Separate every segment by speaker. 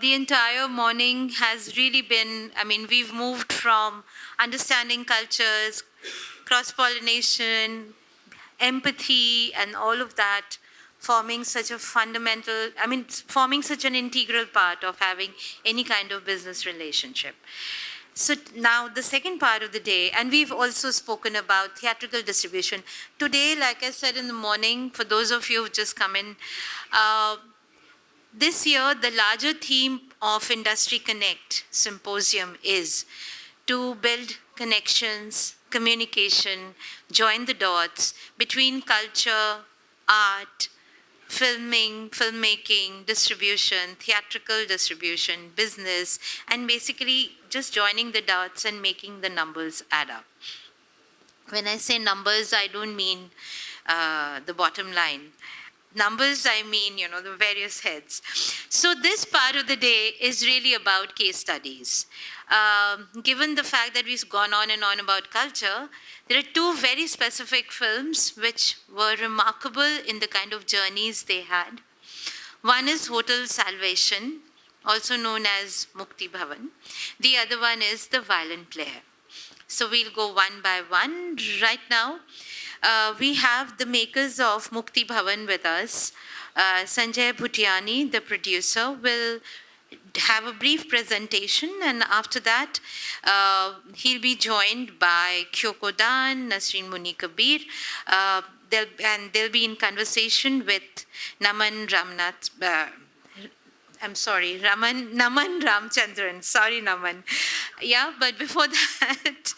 Speaker 1: The entire morning has really been, we've moved from understanding cultures, cross-pollination, empathy, and all of that, forming such a fundamental, forming such an integral part of having any kind of business relationship. So now the second part of the day, and we've also spoken about theatrical distribution. Today, like I said in the morning, for those of you who've just come in, this year, the larger theme of Industry Connect Symposium is to build connections, communication, join the dots between culture, art, filmmaking, distribution, theatrical distribution, business, and basically just joining the dots and making the numbers add up. When I say numbers, I don't mean the bottom line. Numbers, I mean, the various heads. So this part of the day is really about case studies. Given the fact that we've gone on and on about culture, there are two very specific films which were remarkable in the kind of journeys they had. One is Hotel Salvation, also known as Mukti Bhavan. The other one is The Violent Player. So we'll go one by one right now. We have the makers of Mukti Bhavan with us. Sanjay Bhutiani, the producer, will have a brief presentation, and after that, he'll be joined by Kyoko Dan, Nasreen Muni Kabir, they'll be in conversation with Naman Ramachandran. Sorry, Naman. Yeah, but before that,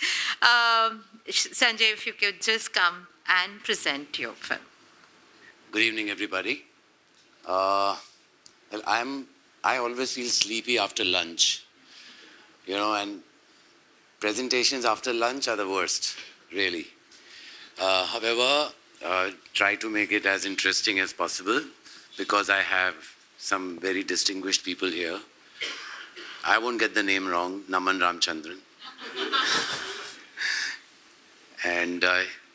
Speaker 1: Sanjay, if you could just come and present your film.
Speaker 2: Good evening, everybody. Well, I always feel sleepy after lunch, and presentations after lunch are the worst, really. However, try to make it as interesting as possible because I have some very distinguished people here. I won't get the name wrong, Naman Ramachandran. And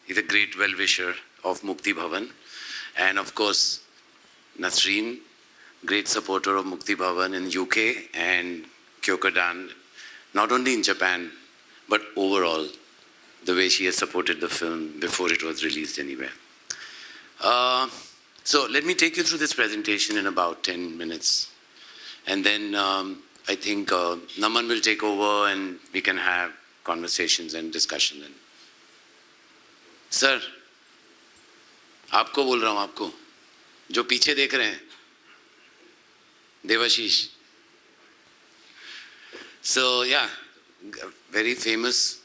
Speaker 2: he's a great well-wisher of Mukti Bhavan. And of course, Nasreen, great supporter of Mukti Bhavan in UK, and Kyoko Dan, not only in Japan, but overall, the way she has supported the film before it was released anywhere. So let me take you through this presentation in about 10 minutes. And then I think Naman will take over and we can have conversations and discussion then. Sir, आपको बोल रहा हूँ आपको जो पीछे देख रहे हैं Debashish. So yeah, very famous,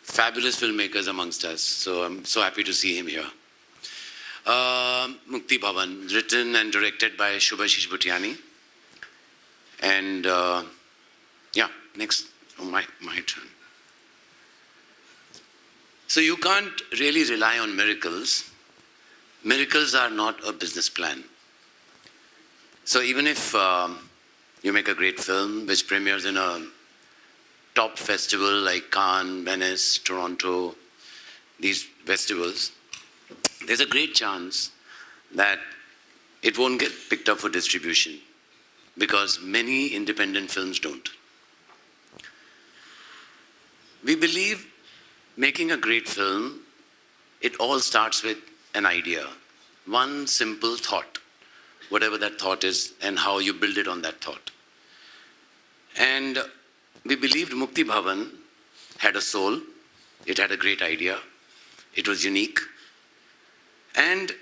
Speaker 2: fabulous filmmakers amongst us. So I'm so happy to see him here. Mukti Bhavan, written and directed by Shubhashish Bhutiani. And yeah, next, my turn. So you can't really rely on miracles. Miracles are not a business plan. So even if you make a great film which premieres in a top festival like Cannes, Venice, Toronto, these festivals, there's a great chance that it won't get picked up for distribution because many independent films don't. We believe making a great film, it all starts with an idea, one simple thought, whatever that thought is and how you build it on that thought. And we believed Mukti Bhavan had a soul, it had a great idea, it was unique. And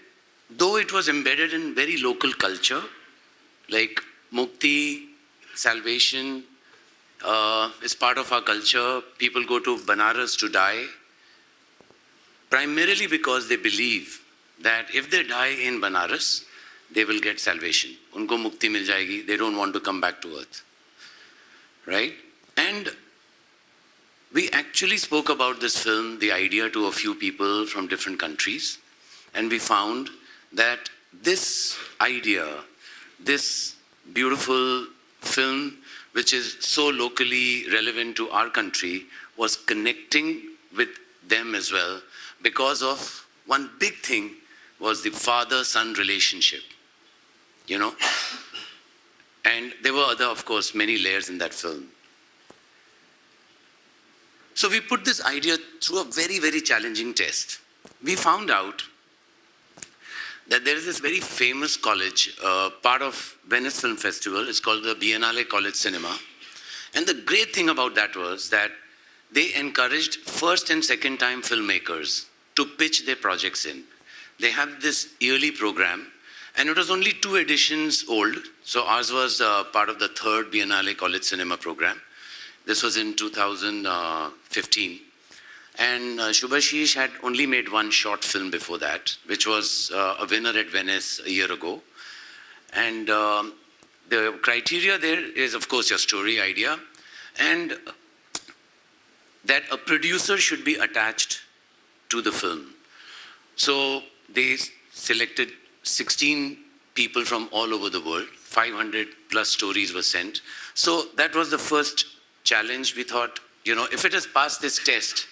Speaker 2: though it was embedded in very local culture, like Mukti, salvation is part of our culture. People go to Banaras to die, primarily because they believe that if they die in Banaras, they will get salvation. Unko mukti mil jayegi. They don't want to come back to earth. Right? And we actually spoke about this film, the idea, to a few people from different countries. And we found that this idea, this beautiful film, which is so locally relevant to our country, was connecting with them as well because of one big thing was the father-son relationship, And there were other, of course, many layers in that film. So we put this idea through a very, very challenging test. We found out that there is this very famous college, part of Venice Film Festival. It's called the Biennale College Cinema. And the great thing about that was that they encouraged first and second time filmmakers to pitch their projects in. They have this yearly program, and it was only 2 editions old. So ours was part of the 3rd Biennale College Cinema program. This was in 2015. And Shubhashish had only made 1 short film before that, which was a winner at Venice a year ago. And the criteria there is, of course, your story idea, and that a producer should be attached to the film. So they selected 16 people from all over the world. 500 plus stories were sent. So that was the first challenge. We thought, if it has passed this test,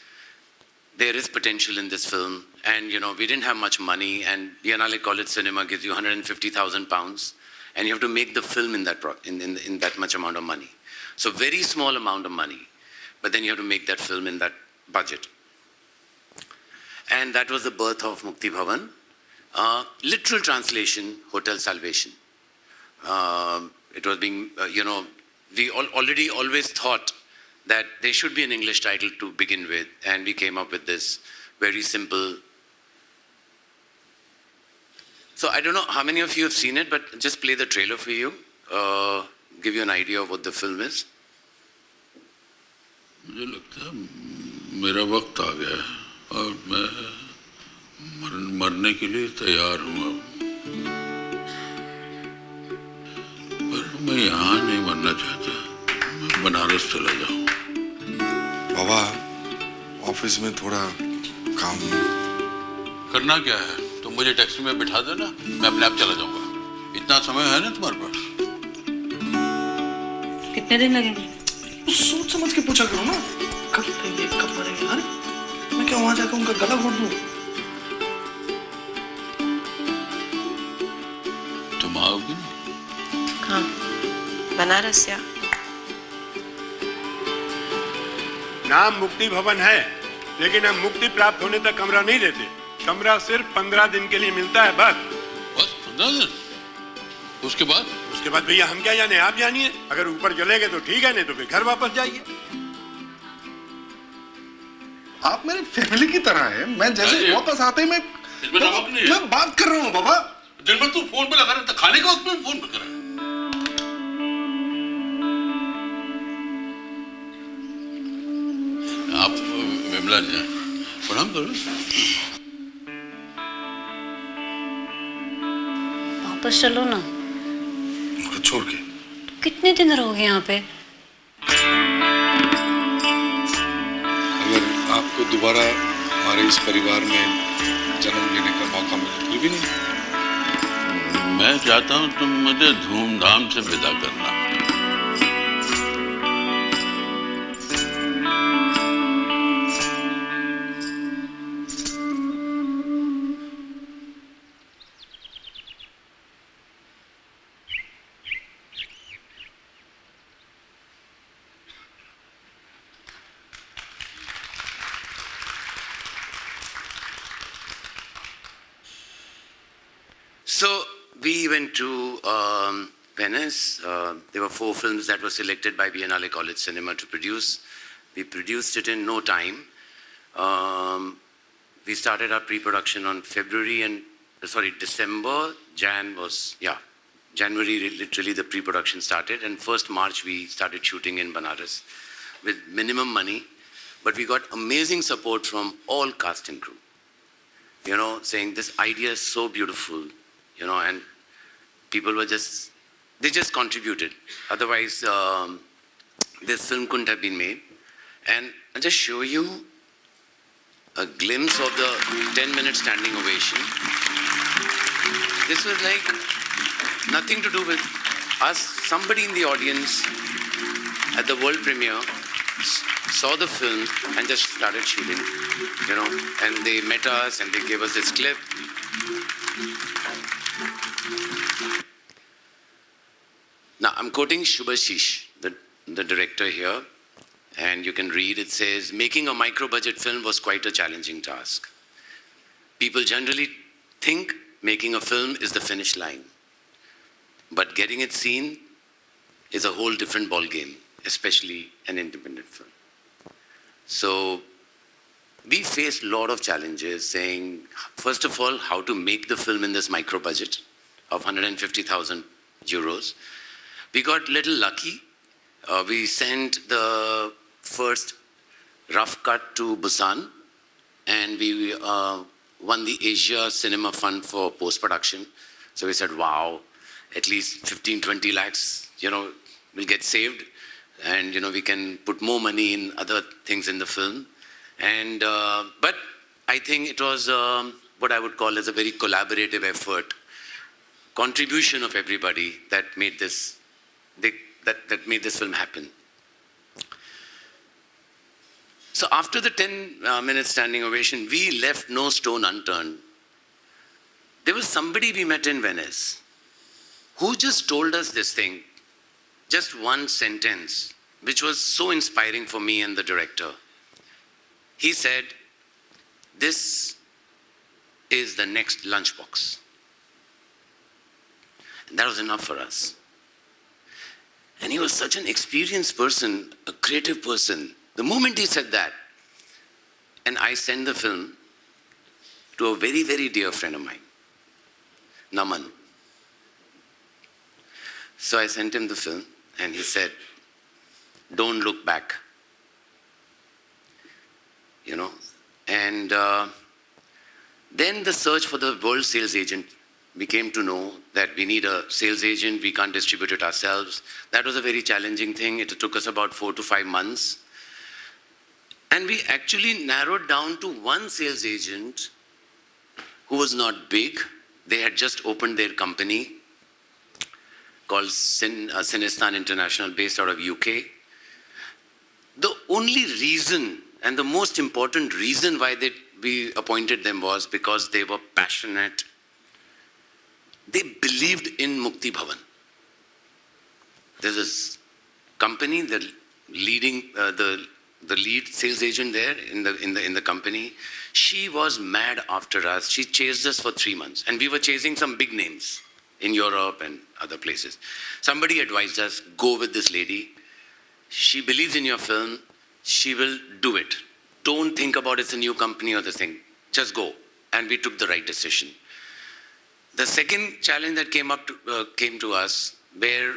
Speaker 2: there is potential in this film. And, we didn't have much money, and Biennale College Cinema gives you £150,000, and you have to make the film in that in that much amount of money. So very small amount of money, but then you have to make that film in that budget. And that was the birth of Mukti Bhavan. Literal translation, Hotel Salvation. It was being, we already always thought that there should be an English title to begin with, and we came up with this very simple. So I don't know how many of you have seen it, but just play the trailer for you, give you an idea of what the film is.
Speaker 3: मुझे लगता है मेरा वक्त आ गया है और मैं मरने के लिए तैयार हूँ अब। पर मैं यहाँ नहीं मरना चाहता, मैं बनारस चला जाऊँ।
Speaker 4: बाबा, ऑफिस में थोड़ा काम
Speaker 3: करना क्या है? तुम मुझे टैक्सी में बिठा देना, मैं अपने आप चला जाऊँगा। इतना समय है ना तुम्हारे पास?
Speaker 5: कितने दिन लगेंगे?
Speaker 4: सोच समझ के पूछा करो ना, कब लेंगे कब मरेंगे। अरे मैं क्या वहां जाकर उनका गला घोट दूं?
Speaker 3: तुम आओगी?
Speaker 5: हाँ, बनारस या
Speaker 6: नाम मुक्ति भवन है, लेकिन हम मुक्ति प्राप्त होने तक कमरा नहीं देते। कमरा सिर्फ 15 दिन के लिए मिलता है बस
Speaker 3: 15 दिन? उसके बाद
Speaker 6: भैया हम क्या जाने, आप जानिए। अगर ऊपर चले गए तो ठीक है, नहीं तो फिर घर वापस जाइए।
Speaker 4: आप मेरी फैमिली की तरह हैं। मैं जैसे वापस आते ही मैं बात कर रहा हूँ बाबा।
Speaker 3: दिन भर तू फोन पे लगा रहता, खाने का वक्त में फोन पे कर रहा है। आप विमला जी प्रणाम करो।
Speaker 5: वापस चलो ना।
Speaker 4: उनको छोड़ के।
Speaker 5: कितने दिन रहोगे यहाँ पे?
Speaker 4: अगर आपको दोबारा हमारे इस परिवार में जन्म लेने का मौका मिले फिर भी नहीं।
Speaker 3: मैं चाहता हूँ तुम मुझे धूमधाम से विदा करना।
Speaker 2: So we went to Venice. There were 4 films that were selected by Biennale College Cinema to produce. We produced it in no time. We started our pre-production on December. January literally the pre-production started, and 1st March we started shooting in Banaras with minimum money, but we got amazing support from all cast and crew. Saying this idea is so beautiful. And people were they just contributed. Otherwise, this film couldn't have been made. And I'll just show you a glimpse of the 10-minute standing ovation. This was like nothing to do with us. Somebody in the audience at the world premiere saw the film and just started shooting, and they met us and they gave us this clip. Now, I'm quoting Shubhashish, the director here, and you can read, it says, making a micro-budget film was quite a challenging task. People generally think making a film is the finish line, but getting it seen is a whole different ballgame, especially an independent film. So we faced a lot of challenges saying, first of all, how to make the film in this micro budget of 150,000 euros. We got a little lucky. We sent the first rough cut to Busan, and we won the Asia Cinema Fund for post-production. So we said, wow, at least 15, 20 lakhs, will get saved. And, we can put more money in other things in the film. And, but I think it was what I would call as a very collaborative effort, contribution of everybody that made this, that made this film happen. So after the 10-minute standing ovation, we left no stone unturned. There was somebody we met in Venice who just told us this thing, just one sentence, which was so inspiring for me and the director. He said, this is the next lunchbox. And that was enough for us. And he was such an experienced person, a creative person. The moment he said that, and I sent the film to a very, very dear friend of mine, Naman. So I sent him the film, and he said, don't look back. And then the search for the world sales agent, we came to know that we need a sales agent, we can't distribute it ourselves. That was a very challenging thing. It took us about 4 to 5 months. And we actually narrowed down to one sales agent who was not big. They had just opened their company called Sinistan International, based out of UK. The only reason, and the most important reason why we appointed them was because they were passionate. They believed in Mukti Bhavan. There's this company, the lead sales agent there in the company. She was mad after us. She chased us for 3 months, and we were chasing some big names in Europe and other places. Somebody advised us, go with this lady. She believes in your film. She will do it. Don't think about it's a new company or the thing. Just go. And we took the right decision. The second challenge that came to us, where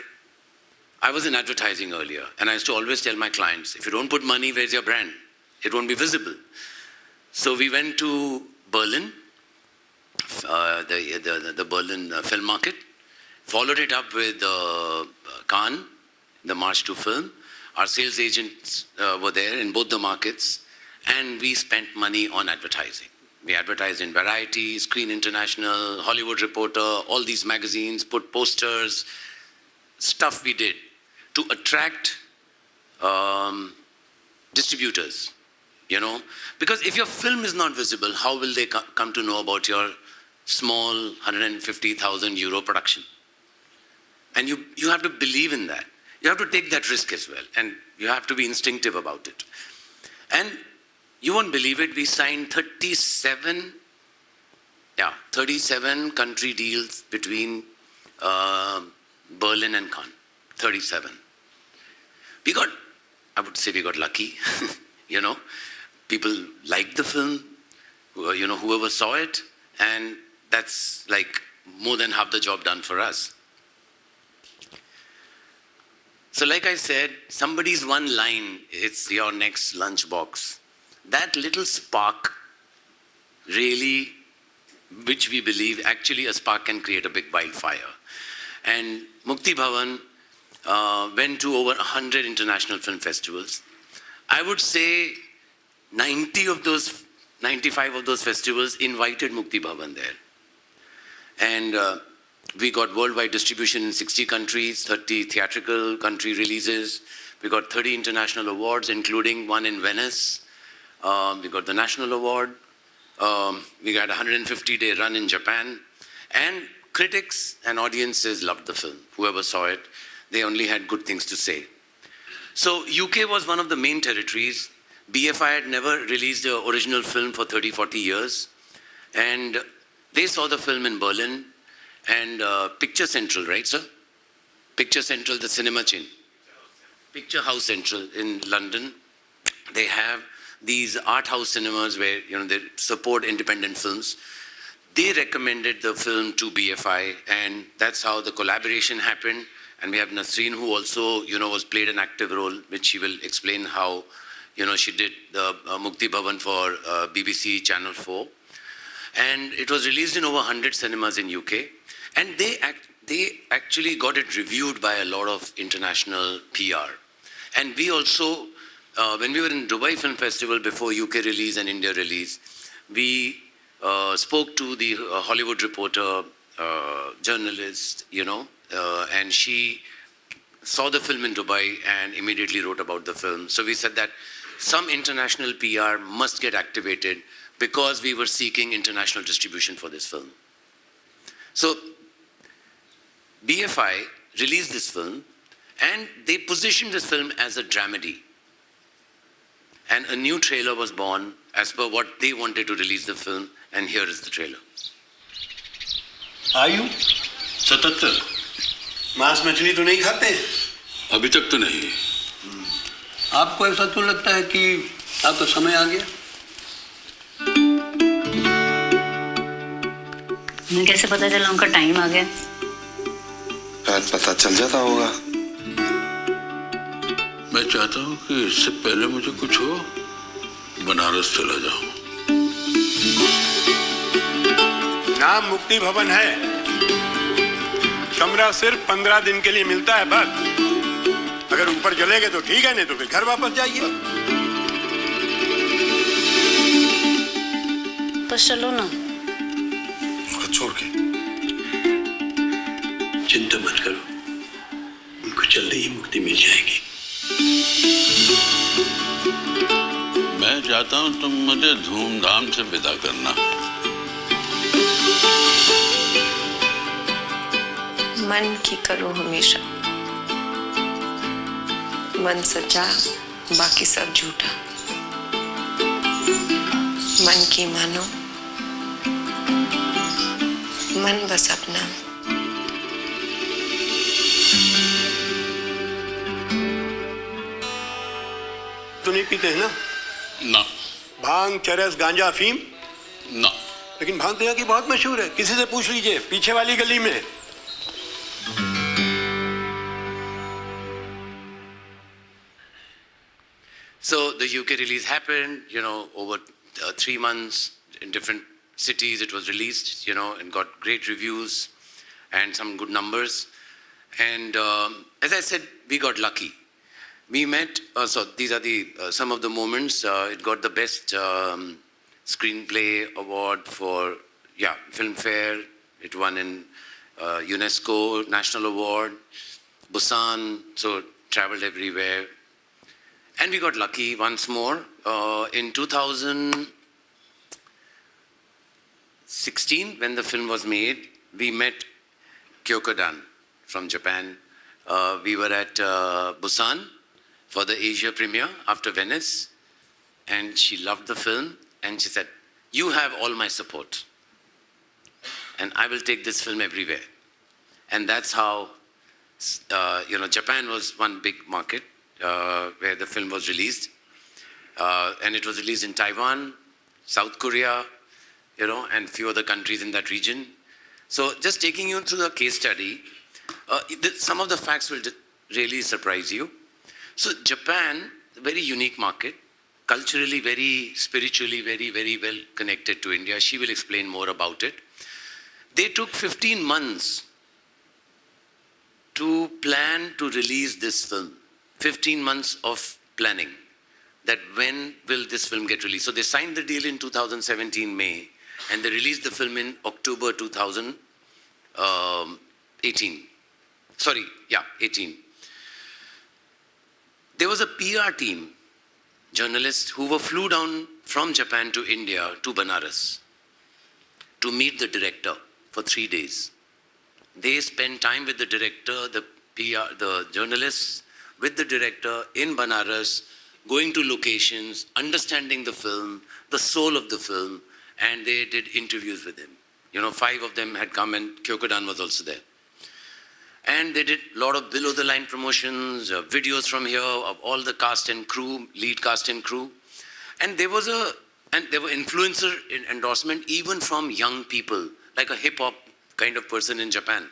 Speaker 2: I was in advertising earlier, and I used to always tell my clients, if you don't put money, where's your brand? It won't be visible. So we went to Berlin, the Berlin film market, followed it up with Cannes, the March to Film. Our sales agents were there in both the markets, and we spent money on advertising. We advertised in Variety, Screen International, Hollywood Reporter, all these magazines, put posters, stuff we did to attract distributors, Because if your film is not visible, how will they come to know about your small 150,000 euro production? And you have to believe in that. You have to take that risk as well, and you have to be instinctive about it. And you won't believe it, we signed 37 country deals between Berlin and Cannes. 37. I would say we got lucky, People liked the film, whoever saw it, and that's like more than half the job done for us. So like I said, somebody's one line, it's your next lunchbox. That little spark really, which we believe, actually a spark can create a big wildfire. And Mukti Bhavan went to over 100 international film festivals. I would say 95 of those festivals invited Mukti Bhavan there. And we got worldwide distribution in 60 countries, 30 theatrical country releases. We got 30 international awards, including one in Venice. We got the national award. We got a 150-day run in Japan. And critics and audiences loved the film, whoever saw it. they only had good things to say. So UK was one of the main territories. BFI had never released an original film for 30, 40 years. And they saw the film in Berlin and Picture Central, right, sir? Picture Central, the cinema chain. Picture House Central in London. They have these art house cinemas where, they support independent films. They recommended the film to BFI, and that's how the collaboration happened. And we have Nasreen, who also, was played an active role, which she will explain how, she did the Mukti Bhavan for BBC Channel 4. And it was released in over 100 cinemas in UK. And they actually got it reviewed by a lot of international PR. And we also, when we were in Dubai Film Festival before UK release and India release, we spoke to the Hollywood Reporter journalist, and she saw the film in Dubai and immediately wrote about the film. So we said that some international PR must get activated because we were seeking international distribution for this film. So BFI released this film and they positioned this film as a dramedy. And a new trailer was born as per what they wanted to release the film, and here is the trailer.
Speaker 7: आयु
Speaker 3: 77।
Speaker 7: मांस मछली तो नहीं खाते?
Speaker 3: अभी तक तो नहीं।
Speaker 7: आपको ऐसा तो लगता है कि आपका समय आ गया?
Speaker 5: मुझे कैसे पता चला उनका टाइम आ गया?
Speaker 4: शायद पता चल जाता होगा।
Speaker 3: मैं चाहता हूँ कि इससे पहले मुझे कुछ हो, बनारस चला जाऊँ।
Speaker 6: नाम मुक्ति भवन है, कमरा सिर्फ 15 दिन के लिए मिलता है बस। अगर ऊपर चले गए तो ठीक है, नहीं तो फिर घर वापस जाइए।
Speaker 5: बस चलो ना।
Speaker 4: उनको छोड़ के।
Speaker 7: चिंता मत करो, उनको जल्दी ही मुक्ति मिल जाएगी।
Speaker 3: मैं चाहता हूँ तुम मुझे धूमधाम से विदा करना।
Speaker 8: मन की करो हमेशा, मन सच्चा बाकी सब झूठा। मन की मानो, मन बस अपना।
Speaker 6: तो नहीं पीते हैं ना?
Speaker 3: ना।
Speaker 6: भांग, चरस, गांजा, अफीम?
Speaker 3: ना।
Speaker 6: लेकिन भांग तो यहाँ की बहुत मशहूर है, किसी से पूछ लीजिए, पीछे वाली गली में।
Speaker 2: So the UK release happened, over 3 months in different cities it was released, and got great reviews and some good numbers. And as I said, we got lucky. We met, so these are the some of the moments. It got the best screenplay award for, Filmfare. It won in UNESCO National Award, Busan, so traveled everywhere. And we got lucky once more. In 2016, when the film was made, we met Kyoko from Japan. We were at Busan for the Asia premiere after Venice. And she loved the film. And she said, "You have all my support. And I will take this film everywhere." And that's how, Japan was one big market. Where the film was released. And it was released in Taiwan, South Korea, and few other countries in that region. So just taking you through the case study, some of the facts will really surprise you. So Japan, a very unique market, culturally, very spiritually, very, very well connected to India. She will explain more about it. They took 15 months to plan to release this film. 15 months of planning, that when will this film get released. So they signed the deal in 2017 May, and they released the film in October 2018. 18. There was a PR team, journalists, who were flew down from Japan to India, to Banaras, to meet the director for 3 days. They spent time with the director, the PR, the journalists with the director in Banaras, going to locations, understanding the film, the soul of the film, and they did interviews with him. 5 of them had come, and Kyoko was also there. And they did a lot of below-the-line promotions, videos from here of all the cast and crew, lead cast and crew. And there were influencer endorsement even from young people, like a hip-hop kind of person in Japan,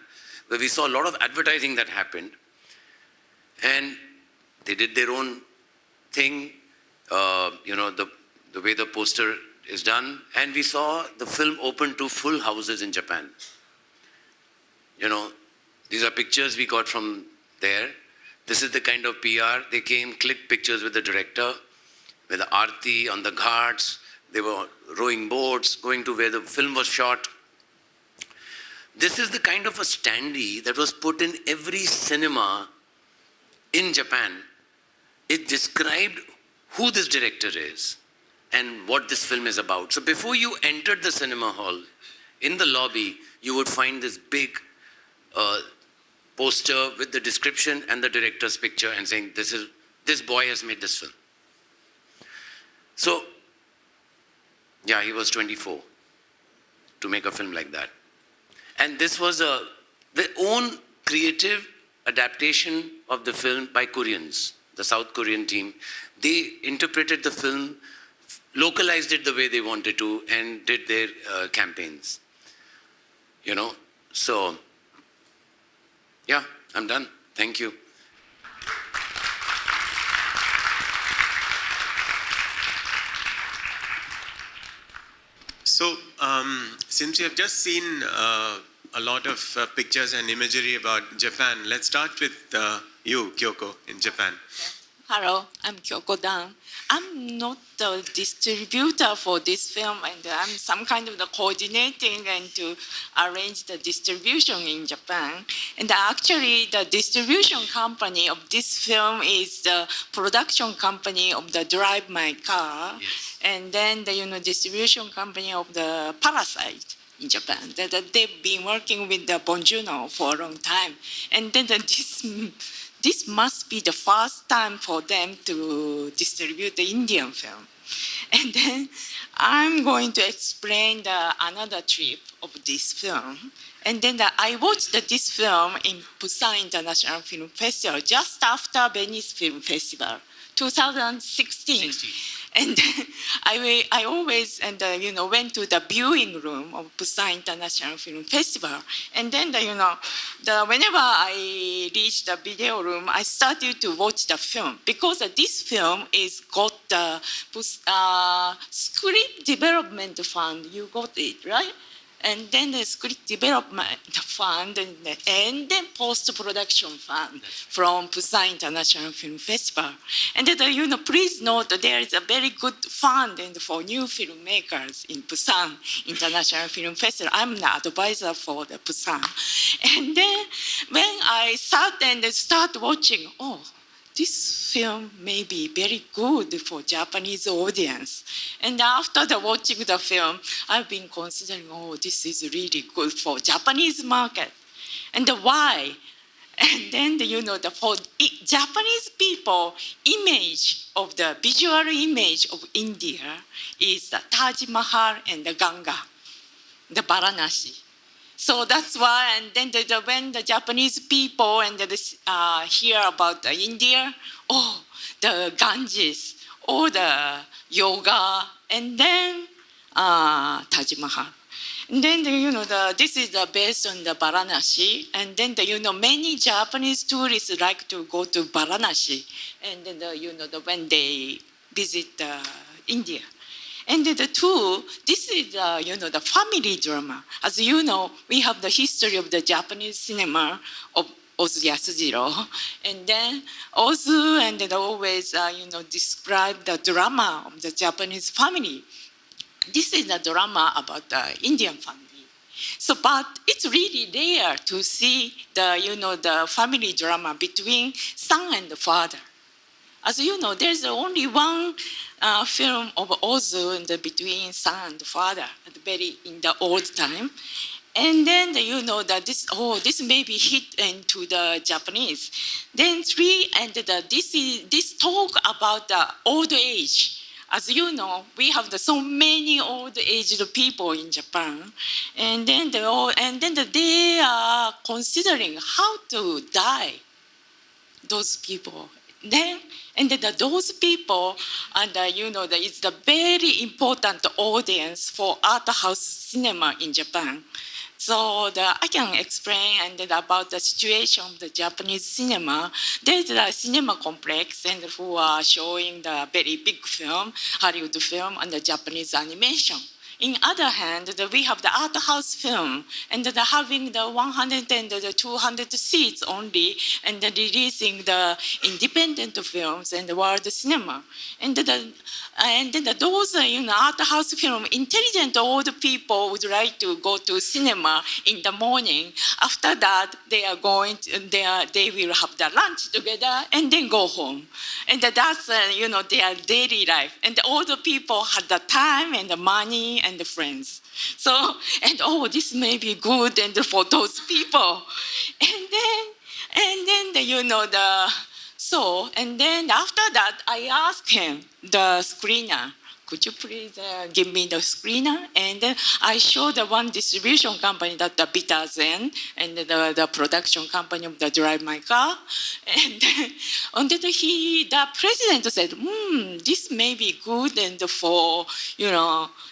Speaker 2: where we saw a lot of advertising that happened. And they did their own thing, the way the poster is done. And we saw the film open to full houses in Japan. These are pictures we got from there. This is the kind of PR. They came, clicked pictures with the director, with the Aarti on the ghats. They were rowing boats, going to where the film was shot. This is the kind of a standee that was put in every cinema in Japan. It described who this director is and what this film is about. So before you entered the cinema hall, in the lobby, you would find this big poster with the description and the director's picture and saying, this boy has made this film. So, yeah, he was 24 to make a film like that. And this was their own creative adaptation of the film by Koreans, the South Korean team. They interpreted the film, localized it the way they wanted to, and did their campaigns. So, yeah, I'm done. Thank you.
Speaker 9: So, since you have just seen a lot of pictures and imagery about Japan, let's start with you, Kyoko, in Japan.
Speaker 10: Hello, I'm Kyoko Dan. I'm not the distributor for this film, and I'm some kind of the coordinating and to arrange the distribution in Japan. And actually, the distribution company of this film is the production company of the Drive My Car, yes. And then the distribution company of the Parasite in Japan. They've been working with the Bonjuno for a long time, and then this must be the first time for them to distribute the Indian film. And then I'm going to explain another trip of this film. And then I watched this film in Busan International Film Festival just after Venice Film Festival, 2016. And I always went to the viewing room of Busan International Film Festival. And then whenever I reached the video room, I started to watch the film because this film is got the script development fund. You got it, right? And then the script development fund and then post-production fund from Busan International Film Festival. And then, please note there is a very good fund for new filmmakers in Busan International Film Festival. I'm the advisor for the Busan. And then when I sat and start watching, this film may be very good for Japanese audience. And after watching the film, I've been considering, this is really good for Japanese market. And why? And then, for Japanese people, the visual image of India is the Taj Mahal and the Ganga, the Varanasi. So that's why, and then when the Japanese people hear about India, the Ganges, the yoga, and then Taj Mahal. And then, this is based on the Varanasi, and then, many Japanese tourists like to go to Varanasi, and then, when they visit India. And this is, the family drama. As you know, we have the history of the Japanese cinema of Ozu Yasujiro. And then Ozu and then always, describe the drama of the Japanese family. This is a drama about the Indian family. So, but it's really rare to see the family drama between son and father. As you know, there's only one film of Ozu between son and father in the old time. And then that this may be hit into the Japanese. Then this talk about the old age. As you know, we have so many old aged people in Japan, and then they are considering how to die. Those people. Those people, it's the very important audience for art house cinema in Japan. So I can explain about the situation of the Japanese cinema. There's a cinema complex and who are showing the very big film, Hollywood film, and the Japanese animation. In other hand, we have the art house film, and having the 100 and the 200 seats only, and releasing the independent films and the world cinema. And those art house film, intelligent old people would like to go to cinema in the morning. After that, they will have the lunch together and then go home. And that's their daily life. And the older people had the time and the money and the friends. So, this may be good and for those people. And then after that, I asked him, the screener, could you please give me the screener? And then I showed the one distribution company that the Bitazen and the production company of the Drive My Car. And then the president said, this may be good and for,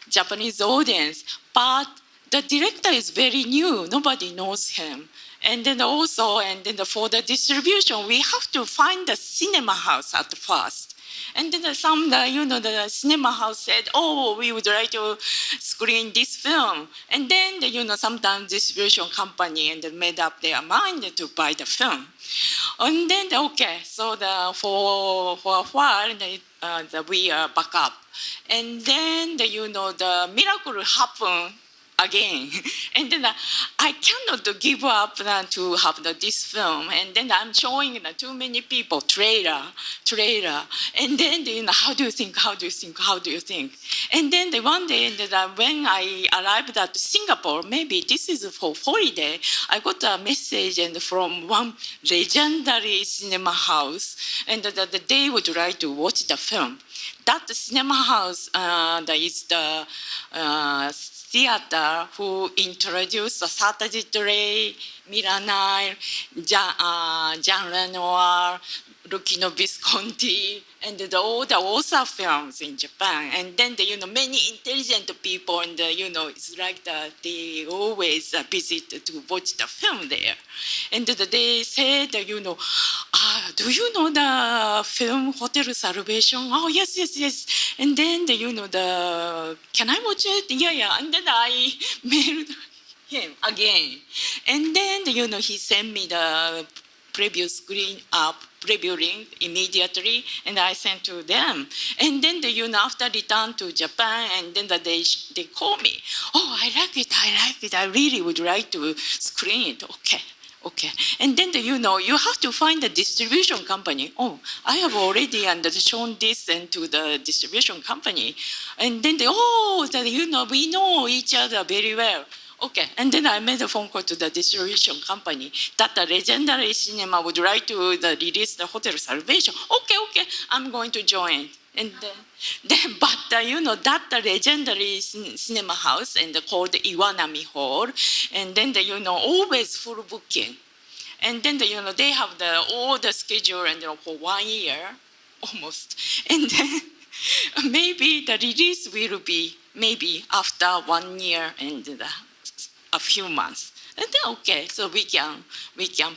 Speaker 10: Japanese audience, but the director is very new. Nobody knows him. And then for the distribution, we have to find the cinema house at first. And then the cinema house said, we would like to screen this film. And then, sometimes distribution company and made up their mind to buy the film. And then, so for a while, we are back up. And then, the miracle happened again. And then I cannot give up to have this film. And then I'm showing too many people, trailer. And then, how do you think? And then one day, when I arrived at Singapore, maybe this is for holiday, I got a message from one legendary cinema house, and that they would like to watch the film. That cinema house is the theater who introduced Satyajit Ray, Milanai, Jean Renoir, Lucchino Visconti, and all the Osa films in Japan. And then, many intelligent people, and, it's like they always visit to watch the film there. And they said, do you know the film Hotel Salvation? Oh, yes. And then, can I watch it? Yeah. And then I mailed him again. And then, he sent me the preview link immediately, and I sent to them. And then, after return to Japan, and then they call me. I like it. I really would like to screen it. Okay. And then, you have to find the distribution company. I have already shown this to the distribution company. And then we know each other very well. Okay, and then I made a phone call to the distribution company that the legendary cinema would like to release the Hotel Salvation. Okay, I'm going to join. And but that the legendary cinema house and called Iwanami Hall, and then always full booking. And then they have all the schedule and for 1 year almost. And then maybe the release will be maybe after 1 year and a few months. And then, so we can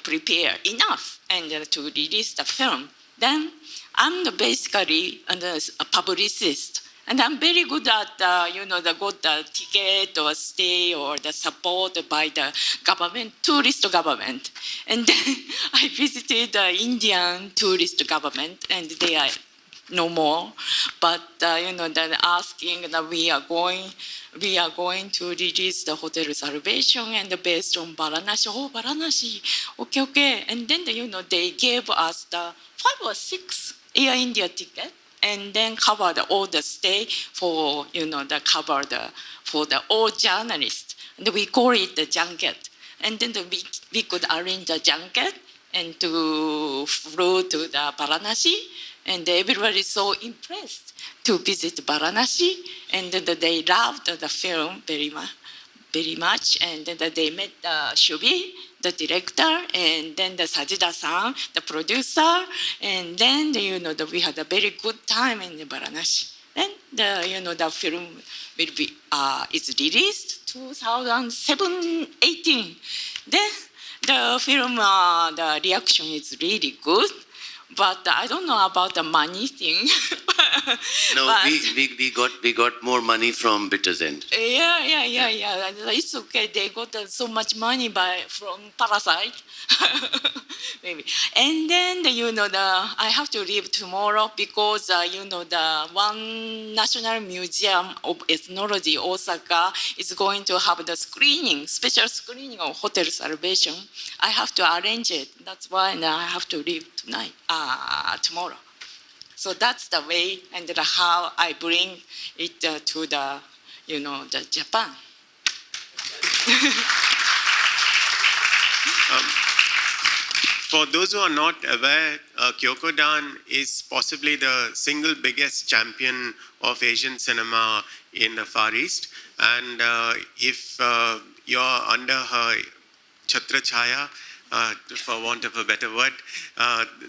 Speaker 10: prepare enough and to release the film. Then I'm basically a publicist, and I'm very good at got the ticket or stay or the support by the government, tourist government. And then I visited the Indian tourist government, and they are no more, but then asking that we are going to release the Hotel Salvation and based on Varanasi. Varanasi, okay. And then they gave us the 5 or 6 Air India ticket, and then covered all the stay for for the all journalists. And we call it the junket. And then we could arrange the junket and to flew to the Varanasi. And everybody is so impressed to visit Varanasi. And then they loved the film very much. And then they met Shubi, the director, and then the Sajida-san, the producer. And then, we had a very good time in Varanasi. Then, the film will be, is released 2018. Then, the film, the reaction is really good. But I don't know about the money thing.
Speaker 2: No,
Speaker 10: but,
Speaker 2: we got more money from Bitter's end.
Speaker 10: Yeah. It's okay. They got so much money from Parasite, maybe. And then I have to leave tomorrow because the one National Museum of Ethnology Osaka is going to have the special screening of Hotel Salvation. I have to arrange it. That's why I have to leave tomorrow. So that's the way and how I bring it to the Japan.
Speaker 9: For those who are not aware, Kyoko-dan is possibly the single biggest champion of Asian cinema in the Far East. And if you're under her Chhatra Chhaya, for want of a better word,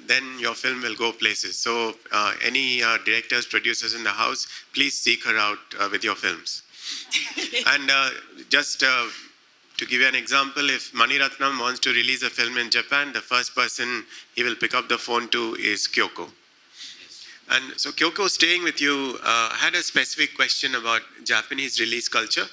Speaker 9: then your film will go places. So any directors, producers in the house, please seek her out with your films. And just to give you an example, if Mani Ratnam wants to release a film in Japan, the first person he will pick up the phone to is Kyoko. And so Kyoko, staying with you, had a specific question about Japanese release culture.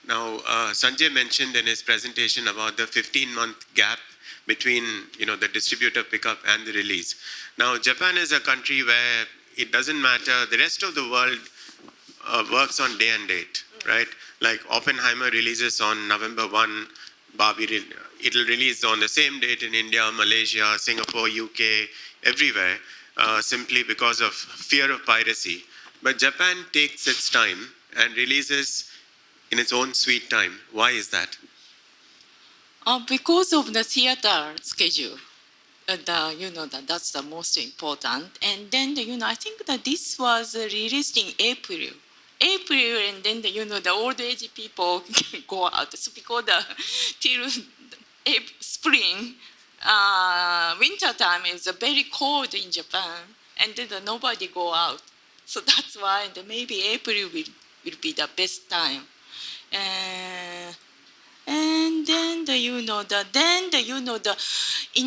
Speaker 9: Now, Sanjay mentioned in his presentation about the 15-month gap between the distributor pickup and the release. Now, Japan is a country where it doesn't matter. The rest of the world works on day and date, right? Like Oppenheimer releases on November 1, Barbie, it'll release on the same date in India, Malaysia, Singapore, UK, everywhere, simply because of fear of piracy. But Japan takes its time and releases in its own sweet time. Why is that?
Speaker 10: Because of the theater schedule, that's the most important. And then, I think that this was released in April, and then, the old age people go out. So because till spring, winter time is very cold in Japan, and then nobody go out. So that's why maybe April will be the best time. And then in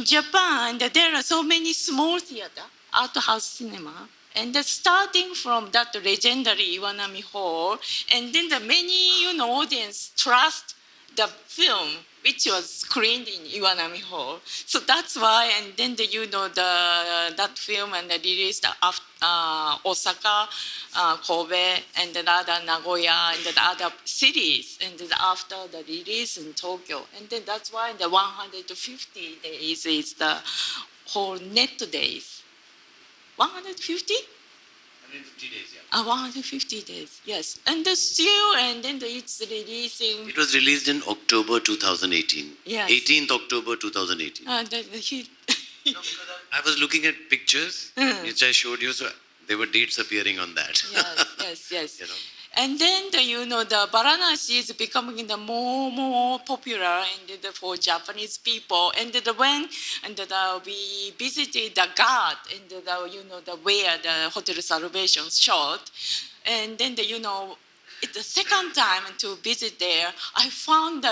Speaker 10: Japan there are so many small theater, art house cinema, and starting from that legendary Iwanami Hall, and then the many audience trust the film which was screened in Iwanami Hall. So that's why, and then that film and released after Osaka, Kobe, and then other Nagoya, and the other cities, and then after the release in Tokyo. And then that's why the 150 days is the whole net days. 150?
Speaker 2: 150 days, yeah.
Speaker 10: 150 days, yes. And still, and then it's releasing.
Speaker 2: It was released in October 2018.
Speaker 10: Yes.
Speaker 2: 18th October 2018. I was looking at pictures, which I showed you, so there were dates appearing on that.
Speaker 10: Yes. And then the Varanasi is becoming the more popular and for Japanese people. And when we visited the Ghat and the where the Hotel Salvation shot, and then it's the second time to visit there, I found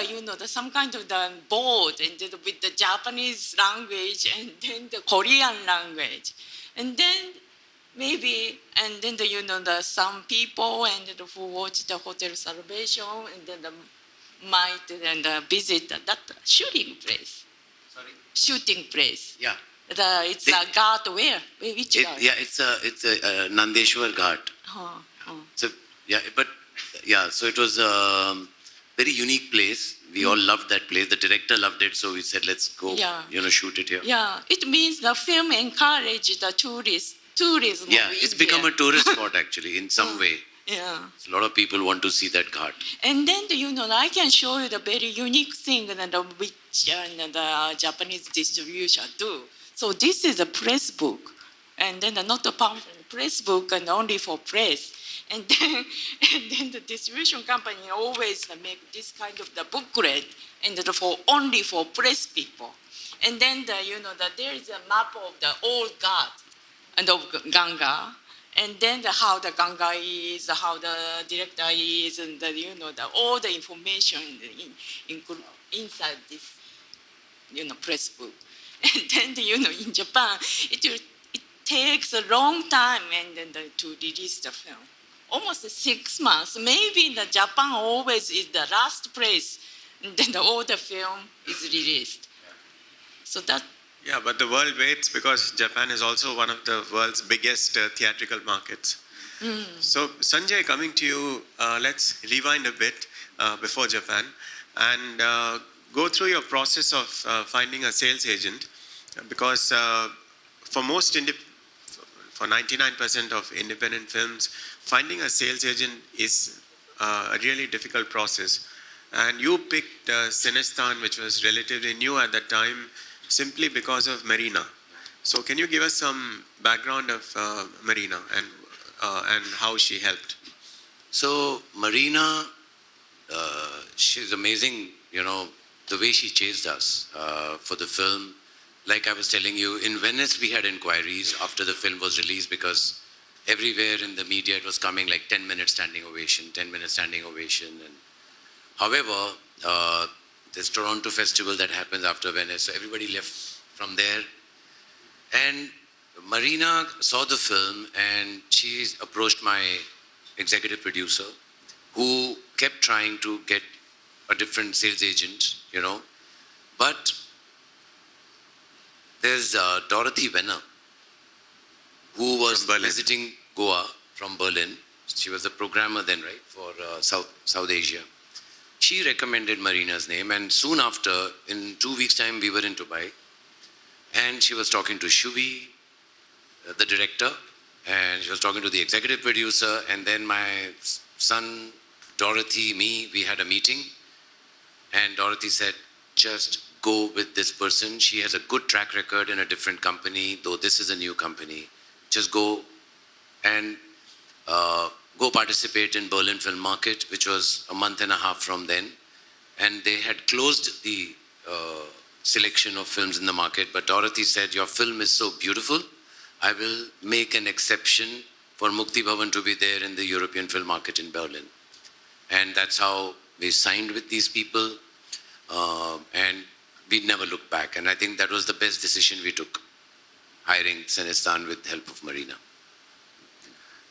Speaker 10: some kind of the board and with the Japanese language and then the Korean language, and then. Maybe, and then some people and who watch the Hotel Salvation and then might visit that shooting place.
Speaker 2: Sorry?
Speaker 10: Shooting place.
Speaker 2: Yeah.
Speaker 10: It's a Ghat where? Which Ghat?
Speaker 2: Yeah, it's a Nandeshwar Ghat. So so it was a very unique place. We all loved that place. The director loved it, so we said, let's go, shoot it here.
Speaker 10: Yeah, it means the film encouraged the tourism.
Speaker 2: Yeah, it's become a tourist spot actually in some way.
Speaker 10: Yeah.
Speaker 2: A lot of people want to see that ghat.
Speaker 10: And then, I can show you the very unique thing and which the Japanese distribution do. So this is a press book, and then not a pamphlet, press book and only for press. And then the distribution company always make this kind of the booklet and only for press people. And then there is a map of the old god and of Ganga. And then how the Ganga is, how the director is, and all the information inside this, press book. And then, in Japan, it takes a long time and then to release the film. Almost 6 months. Maybe in the Japan always is the last place, and then all the film is released. So that.
Speaker 9: Yeah, but the world waits because Japan is also one of the world's biggest theatrical markets. So, Sanjay, coming to you, let's rewind a bit before Japan and go through your process of finding a sales agent, because for 99% of independent films, finding a sales agent is a really difficult process. And you picked Sinistan, which was relatively new at that time, simply because of Marina. So can you give us some background of Marina and how she helped?
Speaker 2: So Marina, she's amazing, the way she chased us for the film. Like I was telling you, in Venice we had inquiries after the film was released, because everywhere in the media it was coming like 10 minutes standing ovation, 10 minutes standing ovation. And however, this Toronto festival that happens after Venice, so everybody left from there. And Marina saw the film and she approached my executive producer, who kept trying to get a different sales agent, But there's Dorothy Wenner, who was visiting Goa from Berlin. She was a programmer then, right, for South Asia. She recommended Marina's name, and soon after, in 2 weeks' time, we were in Dubai, and she was talking to Shubi, the director, and she was talking to the executive producer, and then my son, Dorothy, me, we had a meeting, and Dorothy said, just go with this person. She has a good track record in a different company, though this is a new company. Just go and go participate in Berlin Film Market, which was a month and a half from then. And they had closed the selection of films in the market. But Dorothy said, your film is so beautiful, I will make an exception for Mukti Bhavan to be there in the European Film Market in Berlin. And that's how we signed with these people. And we never looked back. And I think that was the best decision we took, hiring Sinistan with the help of Marina.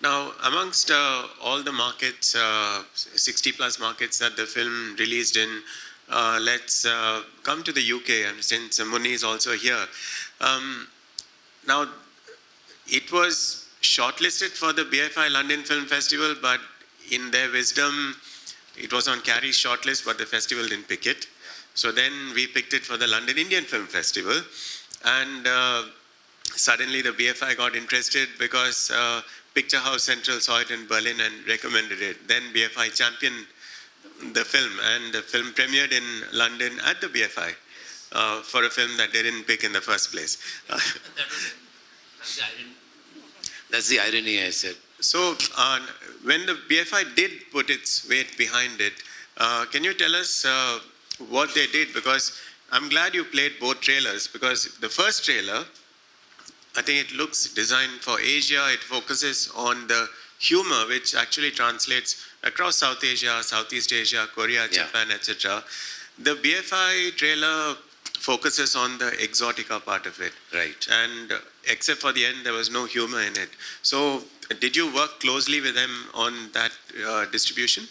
Speaker 9: Now, amongst all the markets, 60 plus markets that the film released in, let's come to the UK, and since Muni is also here. Now, it was shortlisted for the BFI London Film Festival, but in their wisdom, it was on Carrie's shortlist, but the festival didn't pick it. So then we picked it for the London Indian Film Festival, and suddenly the BFI got interested because Picture House Central saw it in Berlin and recommended it. Then BFI championed the film, and the film premiered in London at the BFI for a film that they didn't pick in the first place.
Speaker 2: That's the irony, I said.
Speaker 9: So when the BFI did put its weight behind it, can you tell us what they did? Because I'm glad you played both trailers, because the first trailer, I think it looks designed for Asia. It focuses on the humor, which actually translates across South Asia, Southeast Asia, Korea, Japan, etc. The BFI trailer focuses on the exotica part of it.
Speaker 2: Right.
Speaker 9: And except for the end, there was no humor in it. So did you work closely with them on that distribution?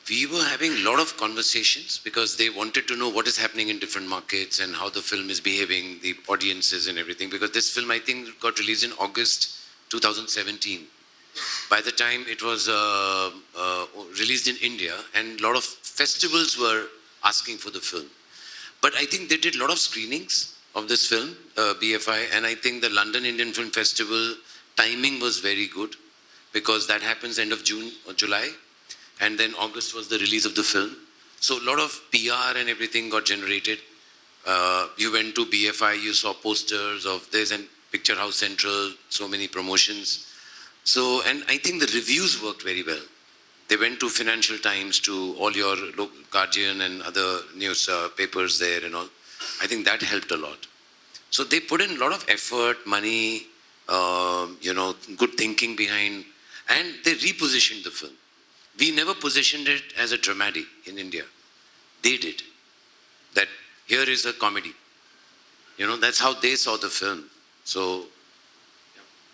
Speaker 2: We were having a lot of conversations because they wanted to know what is happening in different markets and how the film is behaving, the audiences and everything. Because this film, I think, got released in August 2017. By the time it was released in India, and a lot of festivals were asking for the film. But I think they did a lot of screenings of this film, BFI, and I think the London Indian Film Festival timing was very good, because that happens end of June or July, and then August was the release of the film. So a lot of PR and everything got generated. You went to BFI, you saw posters of this, and Picture House Central, so many promotions. So, and I think the reviews worked very well. They went to Financial Times, to all your local Guardian and other news papers there and all. I think that helped a lot. So they put in a lot of effort, money, good thinking behind, and they repositioned the film. We never positioned it as a dramedy in India. They did. That here is a comedy. That's how they saw the film. So,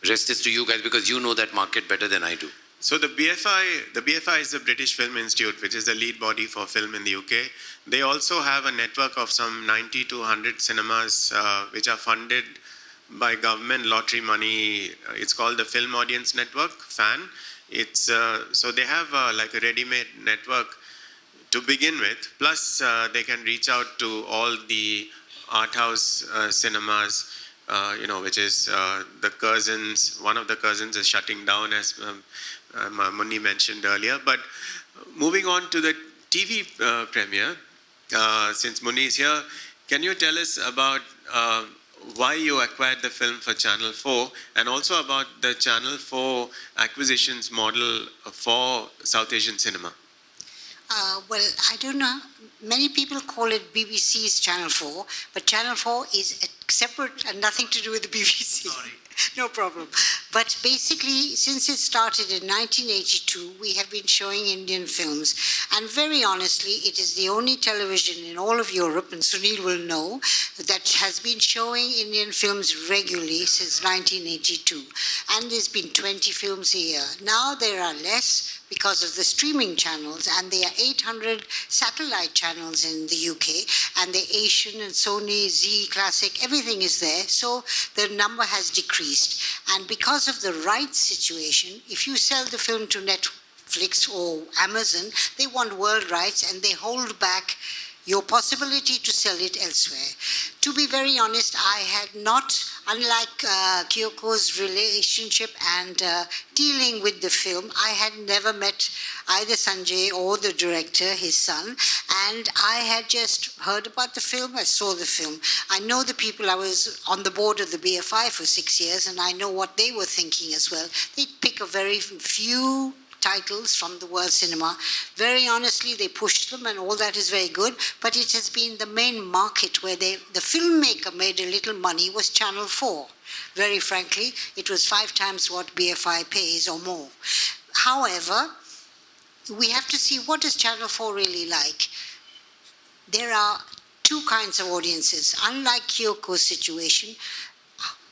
Speaker 2: rest is to you guys, because you know that market better than I do.
Speaker 9: So the BFI is the British Film Institute, which is the lead body for film in the UK. They also have a network of some 90 to 100 cinemas which are funded by government lottery money. It's called the Film Audience Network, FAN. It's so they have like a ready-made network to begin with. Plus, they can reach out to all the art house cinemas, which is the Curzons. One of the Curzons is shutting down, as Muni mentioned earlier. But moving on to the TV premiere, since Muni is here, can you tell us about why you acquired the film for Channel 4, and also about the Channel 4 acquisitions model for South Asian cinema?
Speaker 11: Well, I don't know. Many people call it BBC's Channel 4, but Channel 4 is separate and nothing to do with the BBC.
Speaker 9: Sorry.
Speaker 11: No problem. But basically, since it started in 1982, we have been showing Indian films. And very honestly, it is the only television in all of Europe, and Sunil will know, that has been showing Indian films regularly since 1982. And there's been 20 films a year. Now there are less because of the streaming channels, and there are 800 satellite channels in the UK, and the Asian and Sony, Z, Classic, everything is there. So the number has decreased. And because of the rights situation, if you sell the film to Netflix or Amazon, they want world rights and they hold back your possibility to sell it elsewhere. To be very honest, I had not, unlike Kyoko's relationship and dealing with the film, I had never met either Sanjay or the director, his son, and I had just heard about the film, I saw the film. I know the people, I was on the board of the BFI for 6 years, and I know what they were thinking as well. They'd pick a very few titles from the world cinema. Very honestly, they pushed them and all that is very good, but it has been the main market where the filmmaker made a little money was Channel 4. Very frankly, it was 5 times what BFI pays or more. However, we have to see what does Channel 4 really like. There are 2 kinds of audiences. Unlike Kyoko's situation,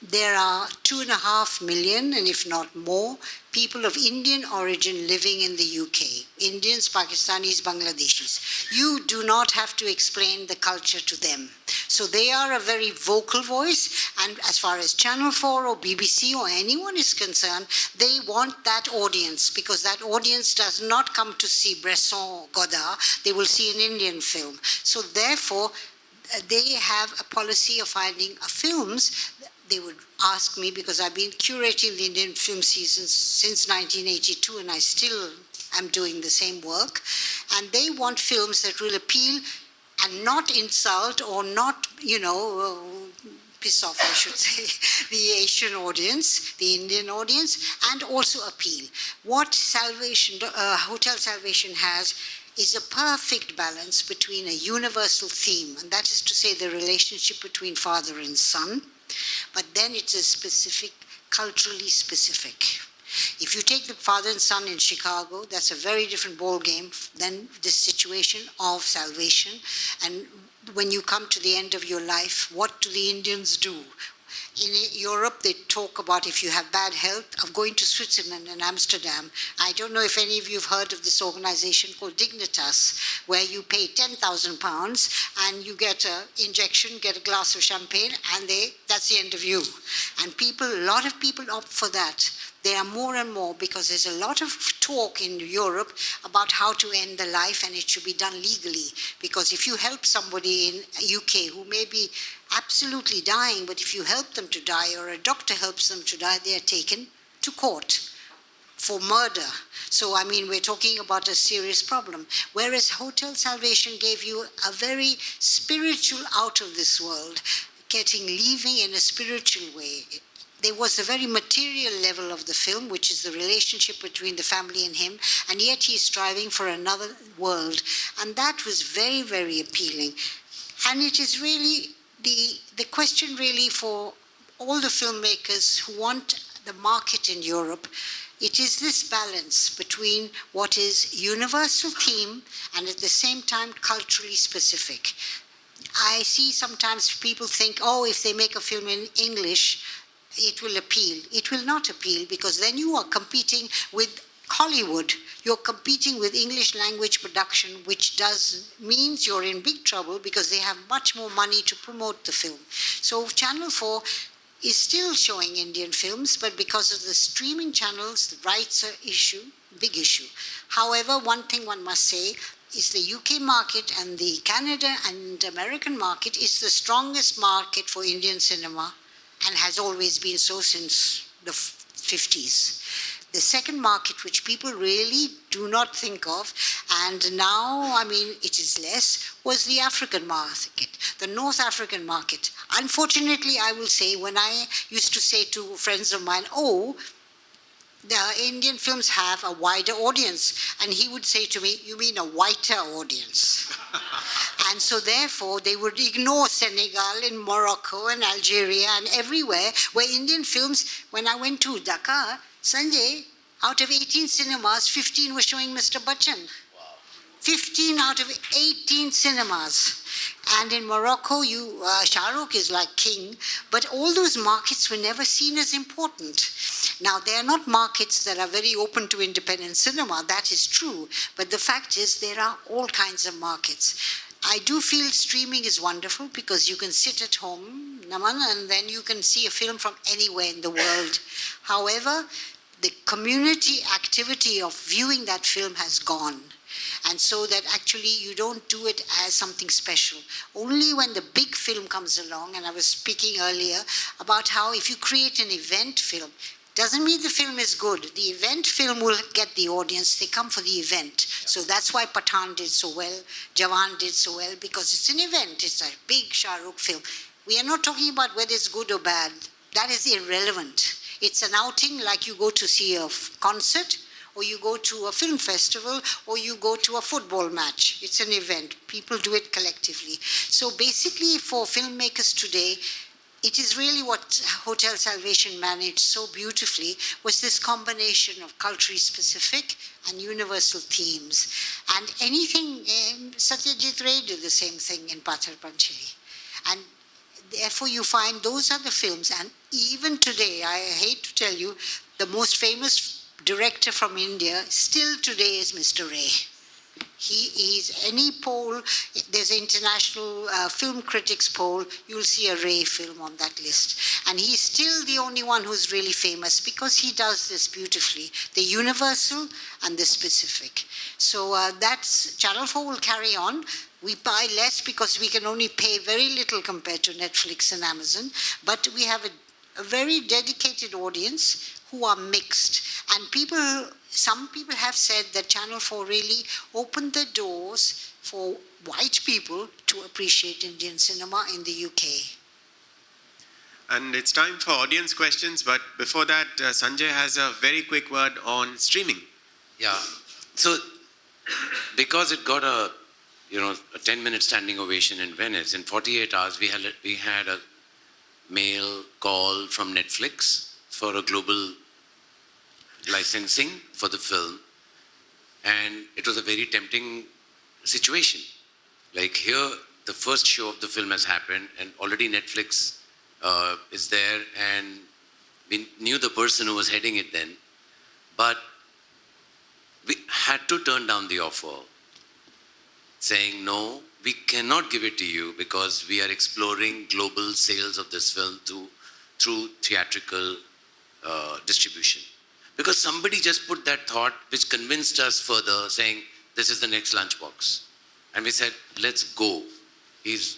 Speaker 11: there are 2.5 million, and if not more, people of Indian origin living in the UK. Indians, Pakistanis, Bangladeshis. You do not have to explain the culture to them. So they are a very vocal voice, and as far as Channel 4 or BBC or anyone is concerned, they want that audience, because that audience does not come to see Bresson or Godard, they will see an Indian film. So therefore, they have a policy of finding films. They would ask me, because I've been curating the Indian film seasons since 1982, and I still am doing the same work. And they want films that will appeal and not insult or not, piss off, I should say, the Asian audience, the Indian audience, and also appeal. What Hotel Salvation has is a perfect balance between a universal theme, and that is to say the relationship between father and son, but then it's a specific, culturally specific. If you take the father and son in Chicago, that's a very different ball game than this situation of salvation. And when you come to the end of your life, what do the Indians do? In Europe, they talk about, if you have bad health, of going to Switzerland and Amsterdam. I don't know if any of you have heard of this organization called Dignitas, where you pay £10,000 and you get an injection, get a glass of champagne, and that's the end of you. And a lot of people opt for that. There are more and more, because there's a lot of talk in Europe about how to end the life, and it should be done legally. Because if you help somebody in UK who may be absolutely dying, but if you help them to die or a doctor helps them to die, they are taken to court for murder. So, I mean, we're talking about a serious problem. Whereas Hotel Salvation gave you a very spiritual out of this world, leaving in a spiritual way. There was a very material level of the film, which is the relationship between the family and him, and yet he's striving for another world. And that was very, very appealing. And it is really the question really for all the filmmakers who want the market in Europe. It is this balance between what is universal theme and at the same time culturally specific. I see sometimes people think, oh, if they make a film in English, it will appeal. It will not appeal, because then you are competing with Hollywood. You're competing with English language production, which means you're in big trouble because they have much more money to promote the film. So Channel 4 is still showing Indian films, but because of the streaming channels, the rights are big issue. However, one thing one must say is the UK market and the Canada and American market is the strongest market for Indian cinema, and has always been so since the 50s. The second market, which people really do not think of, and now, I mean, it is less, was the African market, the North African market. Unfortunately, I will say, when I used to say to friends of mine, oh, the Indian films have a wider audience, and he would say to me, you mean a whiter audience? And so therefore, they would ignore Senegal and Morocco and Algeria and everywhere where Indian films, when I went to Dhaka, Sanjay, out of 18 cinemas, 15 were showing Mr. Bachchan. 15 out of 18 cinemas. And in Morocco, Shah Rukh is like king, but all those markets were never seen as important. Now, they are not markets that are very open to independent cinema, that is true, but the fact is there are all kinds of markets. I do feel streaming is wonderful because you can sit at home, Naman, and then you can see a film from anywhere in the world. However, the community activity of viewing that film has gone. And so that actually you don't do it as something special. Only when the big film comes along, and I was speaking earlier about how if you create an event film, doesn't mean the film is good. The event film will get the audience. They come for the event. So that's why Pathan did so well, Jawan did so well, because it's an event. It's a big Shah Rukh film. We are not talking about whether it's good or bad. That is irrelevant. It's an outing like you go to see a concert, or you go to a film festival, or you go to a football match. It's an event. People do it collectively. So basically for filmmakers today, it is really what Hotel Salvation managed so beautifully was this combination of culturally specific and universal themes. And anything, Satyajit Ray did the same thing in Pathar Panchali. And therefore you find those are the films. And even today, I hate to tell you, the most famous director from India still today is Mr. Ray. He's any poll, there's an international film critics poll, you'll see a Ray film on that list. And he's still the only one who's really famous because he does this beautifully, the universal and the specific. So that's, Channel 4 will carry on. We buy less because we can only pay very little compared to Netflix and Amazon, but we have a very dedicated audience who are mixed. And some people have said that Channel 4 really opened the doors for white people to appreciate Indian cinema in the UK.
Speaker 9: And it's time for audience questions, but before that, Sanjay has a very quick word on streaming.
Speaker 2: Yeah. So, because it got a 10-minute standing ovation in Venice, in 48 hours we had a mail call from Netflix for a global licensing for the film, and it was a very tempting situation. Like here, the first show of the film has happened, and already Netflix is there, and we knew the person who was heading it then, but we had to turn down the offer, saying, no, we cannot give it to you because we are exploring global sales of this film through theatrical distribution. Because somebody just put that thought which convinced us further, saying, this is the next lunchbox. And we said, let's go. He's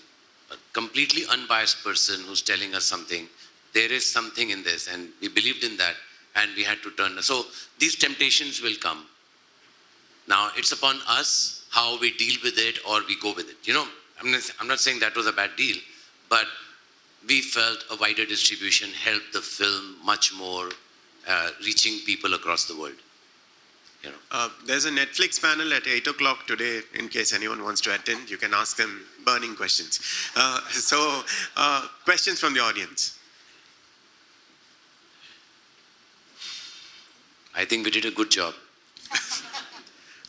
Speaker 2: a completely unbiased person who's telling us something. There is something in this, and we believed in that. and we had to turn. So these temptations will come. Now it's upon us how we deal with it or we go with it. You know, I'm not saying that was a bad deal, but we felt a wider distribution helped the film much more, reaching people across the world. You know.
Speaker 9: There's a Netflix panel at 8 o'clock today, in case anyone wants to attend. You can ask them burning questions. Questions from the audience.
Speaker 2: I think we did a good job.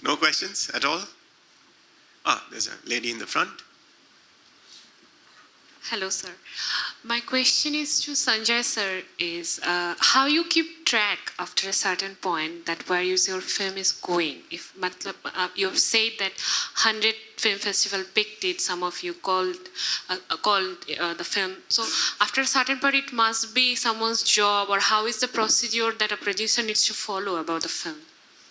Speaker 9: No questions at all? There's a lady in the front.
Speaker 12: Hello, sir. My question is to Sanjay, sir, is how you keep track after a certain point that where your film is going? If you've said that 100 film festival picked it, some of you called the film. So after a certain point, it must be someone's job, or how is the procedure that a producer needs to follow about the film?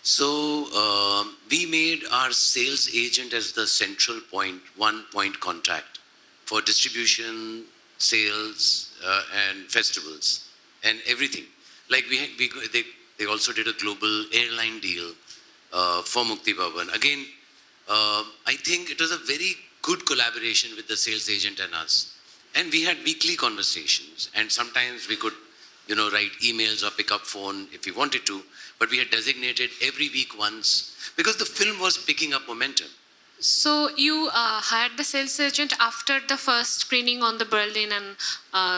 Speaker 2: So we made our sales agent as the central point, one point contact for distribution, sales, and festivals, and everything. Like they also did a global airline deal for Mukti Bhavan. Again, I think it was a very good collaboration with the sales agent and us. And we had weekly conversations, and sometimes we could, write emails or pick up phone if we wanted to, but we had designated every week once, because the film was picking up momentum.
Speaker 12: So you hired the sales agent after the first screening on the Berlin, and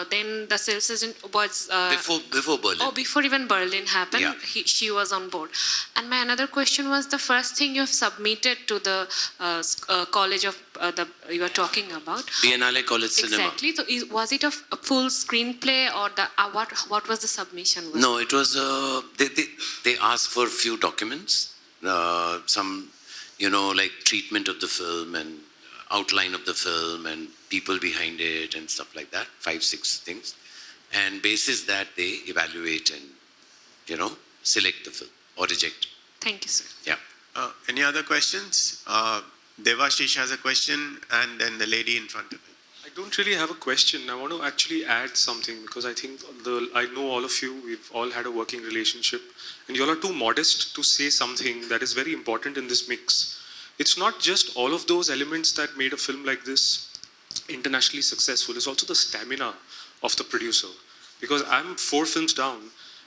Speaker 12: then the sales agent was...
Speaker 2: before Berlin.
Speaker 12: Oh, before even Berlin happened,
Speaker 2: yeah.
Speaker 12: She was on board. And my another question was, the first thing you have submitted to the college of you were talking about.
Speaker 2: Biennale College Cinema.
Speaker 12: Exactly. So was it a full screenplay, or the what was the submission?
Speaker 2: No, it was, they asked for a few documents, some... like treatment of the film and outline of the film and people behind it and stuff like that, 5-6 things. And basis that they evaluate and, select the film or reject.
Speaker 12: Thank you, sir.
Speaker 2: Yeah.
Speaker 9: Any other questions? Devashish has a question, and then the lady in front of him.
Speaker 13: I don't really have a question. I want to actually add something, because I think I know all of you, we've all had a working relationship, and you all are too modest to say something that is very important in this mix. It's not just all of those elements that made a film like this internationally successful, it's also the stamina of the producer. Because I'm 4 films down,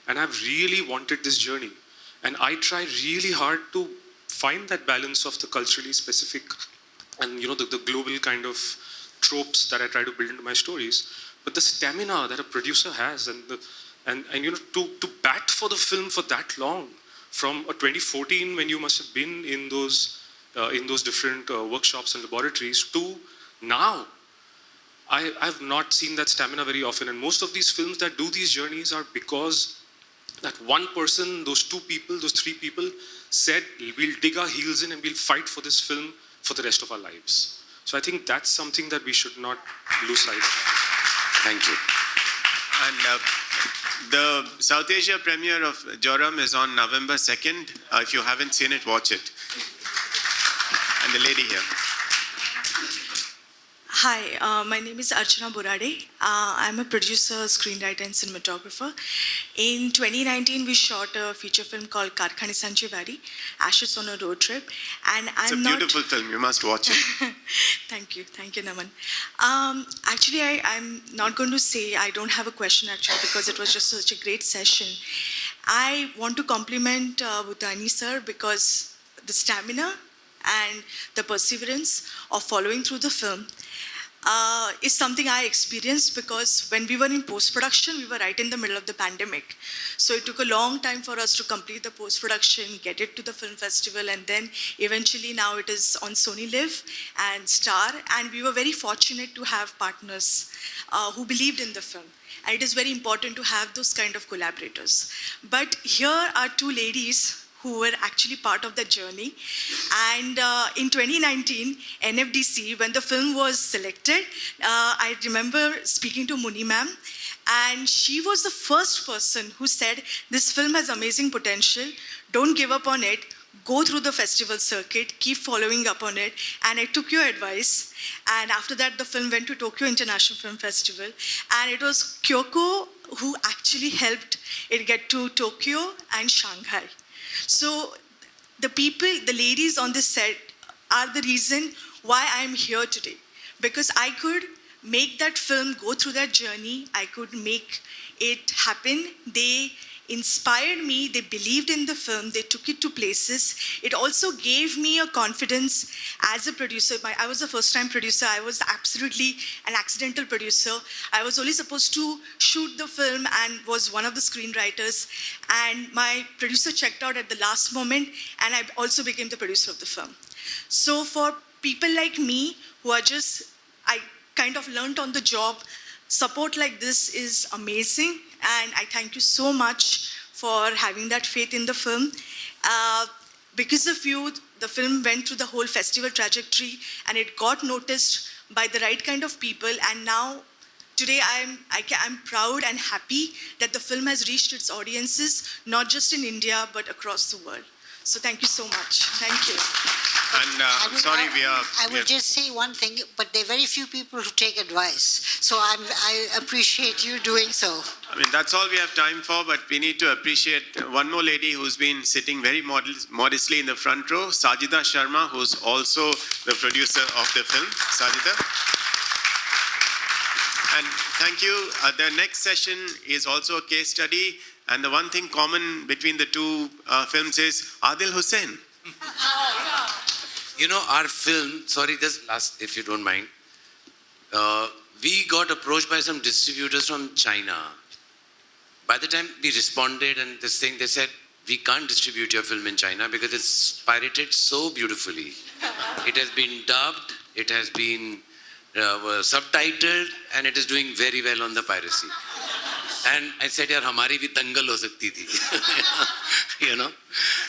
Speaker 13: and I've really wanted this journey. And I try really hard to find that balance of the culturally specific and the global kind of tropes that I try to build into my stories, but the stamina that a producer has, and to bat for the film for that long, from 2014 when you must have been in those different workshops and laboratories, to now, I've not seen that stamina very often. And most of these films that do these journeys are because that one person, those 2 people, those 3 people said, we'll dig our heels in and we'll fight for this film for the rest of our lives. So I think that's something that we should not lose sight of.
Speaker 2: Thank you.
Speaker 9: And the South Asia premiere of Joram is on November 2nd. If you haven't seen it, watch it. And the lady here.
Speaker 14: Hi, my name is Archana Borade. I'm a producer, screenwriter, and cinematographer. In 2019, we shot a feature film called Karkhane Sanjay Ashes on a Road Trip. And
Speaker 9: it's a beautiful film. You must watch it.
Speaker 14: Thank you, Naman. Actually, I'm not going to say I don't have a question actually, because it was just such a great session. I want to compliment Bhutiani sir, because the stamina and the perseverance of following through the film is something I experienced, because when we were in post-production, we were right in the middle of the pandemic. So it took a long time for us to complete the post-production, get it to the film festival, and then eventually now it is on Sony Live and Star. And we were very fortunate to have partners who believed in the film. And it is very important to have those kind of collaborators. But here are 2 ladies who were actually part of the journey. And in 2019, NFDC, when the film was selected, I remember speaking to Muni ma'am, and she was the first person who said, this film has amazing potential, don't give up on it, go through the festival circuit, keep following up on it, and I took your advice. And after that, the film went to Tokyo International Film Festival, and it was Kyoko who actually helped it get to Tokyo and Shanghai. So the people, the ladies on this set are the reason why I'm here today, because I could make that film go through that journey. I could make it happen. They inspired me, they believed in the film, they took it to places. It also gave me a confidence as a producer. I was a first-time producer. I was absolutely an accidental producer. I was only supposed to shoot the film and was one of the screenwriters. And my producer checked out at the last moment, and I also became the producer of the film. So for people like me who are just, I kind of learned on the job, support like this is amazing, and I thank you so much for having that faith in the film. Because of you, the film went through the whole festival trajectory, and it got noticed by the right kind of people, and now today I'm proud and happy that the film has reached its audiences, not just in India, but across the world. So thank you so much. Thank you.
Speaker 9: And I'm sorry,
Speaker 11: I will just say one thing, but there are very few people who take advice. So I appreciate you doing so.
Speaker 9: I mean, that's all we have time for, but we need to appreciate one more lady who's been sitting very modestly in the front row, Sajida Sharma, who's also the producer of the film. Sajida. And thank you. The next session is also a case study, and the one thing common between the two films is Adil Hussain.
Speaker 2: You know, our film, sorry, this last, if you don't mind, we got approached by some distributors from China. By the time we responded and this thing, they said, we can't distribute your film in China because it's pirated so beautifully. It has been dubbed, it has been subtitled, and it is doing very well on the piracy. And I said, yaar, hamari bhi dangal ho sakti thi. You know?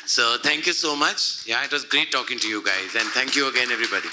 Speaker 2: So thank you so much. Yeah, it was great talking to you guys. And thank you again, everybody.